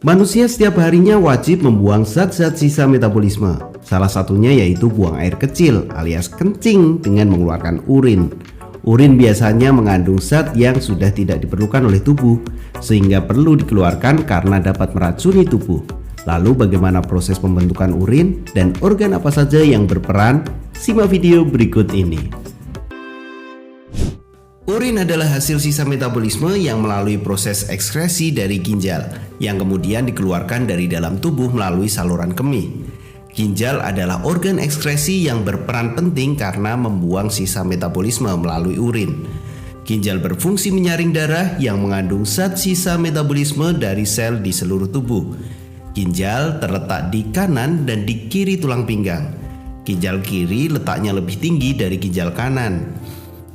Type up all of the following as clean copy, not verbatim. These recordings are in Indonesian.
Manusia setiap harinya wajib membuang zat-zat sisa metabolisme. Salah satunya yaitu buang air kecil alias kencing dengan mengeluarkan urin. Urin biasanya mengandung zat yang sudah tidak diperlukan oleh tubuh, sehingga perlu dikeluarkan karena dapat meracuni tubuh. Lalu bagaimana proses pembentukan urin dan organ apa saja yang berperan? Simak video berikut ini. Urin adalah hasil sisa metabolisme yang melalui proses ekskresi dari ginjal, yang kemudian dikeluarkan dari dalam tubuh melalui saluran kemih. Ginjal adalah organ ekskresi yang berperan penting karena membuang sisa metabolisme melalui urin. Ginjal berfungsi menyaring darah yang mengandung zat sisa metabolisme dari sel di seluruh tubuh. Ginjal terletak di kanan dan di kiri tulang pinggang. Ginjal kiri letaknya lebih tinggi dari ginjal kanan.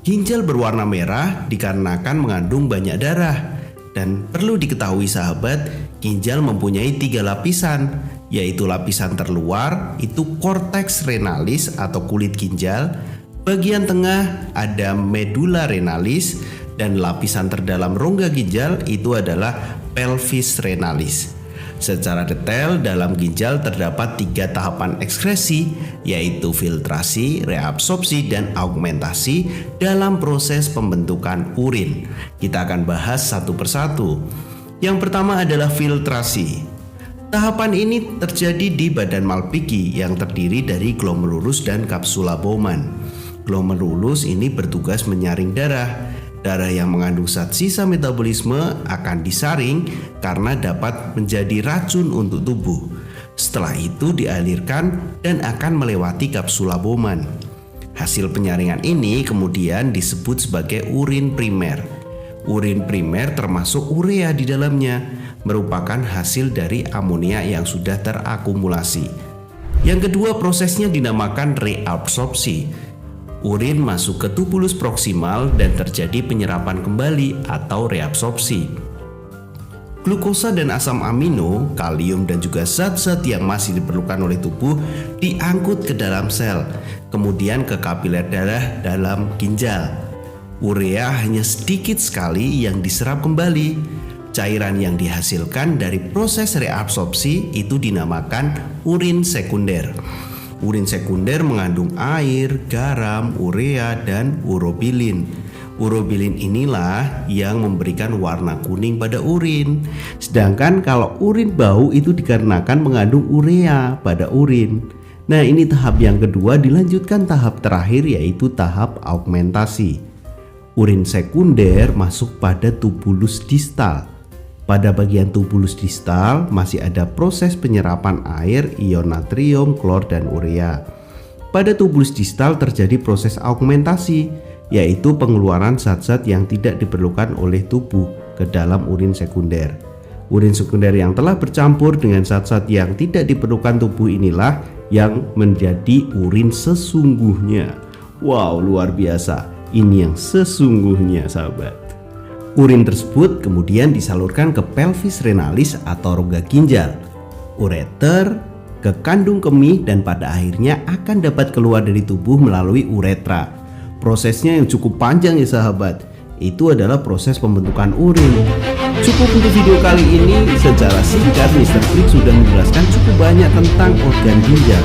Ginjal berwarna merah dikarenakan mengandung banyak darah. Dan perlu diketahui sahabat, ginjal mempunyai 3 lapisan, yaitu lapisan terluar itu korteks renalis atau kulit ginjal, bagian tengah ada medula renalis, dan lapisan terdalam rongga ginjal itu adalah pelvis renalis. Secara detail dalam ginjal terdapat 3 tahapan ekskresi, yaitu filtrasi, reabsorpsi, dan augmentasi dalam proses pembentukan urin. Kita akan bahas satu persatu. Yang pertama adalah filtrasi. Tahapan ini terjadi di badan Malpighi yang terdiri dari glomerulus dan kapsula Bowman. Glomerulus ini bertugas menyaring darah. Darah yang mengandung zat sisa metabolisme akan disaring karena dapat menjadi racun untuk tubuh. Setelah itu dialirkan dan akan melewati kapsula Bowman. Hasil penyaringan ini kemudian disebut sebagai urin primer. Urin primer termasuk urea di dalamnya, merupakan hasil dari amonia yang sudah terakumulasi. Yang kedua prosesnya dinamakan reabsorpsi. Urin masuk ke tubulus proksimal dan terjadi penyerapan kembali atau reabsorpsi. Glukosa dan asam amino, kalium dan juga zat-zat yang masih diperlukan oleh tubuh diangkut ke dalam sel, kemudian ke kapiler darah dalam ginjal. Urea hanya sedikit sekali yang diserap kembali. Cairan yang dihasilkan dari proses reabsorpsi itu dinamakan urin sekunder. Urin sekunder mengandung air, garam, urea, dan urobilin. Urobilin inilah yang memberikan warna kuning pada urin. Sedangkan kalau urin bau itu dikarenakan mengandung urea pada urin. Nah, ini tahap yang kedua. Dilanjutkan tahap terakhir yaitu tahap augmentasi. Urin sekunder masuk pada tubulus distal. Pada bagian tubulus distal masih ada proses penyerapan air, ion natrium, klor, dan urea. Pada tubulus distal terjadi proses augmentasi, yaitu pengeluaran zat-zat yang tidak diperlukan oleh tubuh ke dalam urin sekunder. Urin sekunder yang telah bercampur dengan zat-zat yang tidak diperlukan tubuh inilah yang menjadi urin sesungguhnya. Wow, luar biasa. Ini yang sesungguhnya, sahabat. Urin tersebut kemudian disalurkan ke pelvis renalis atau rongga ginjal, ureter, ke kandung kemih, dan pada akhirnya akan dapat keluar dari tubuh melalui uretra. Prosesnya yang cukup panjang ya sahabat. Itu adalah proses pembentukan urin. Cukup untuk video kali ini. Secara singkat Mr. Quick sudah menjelaskan cukup banyak tentang organ ginjal.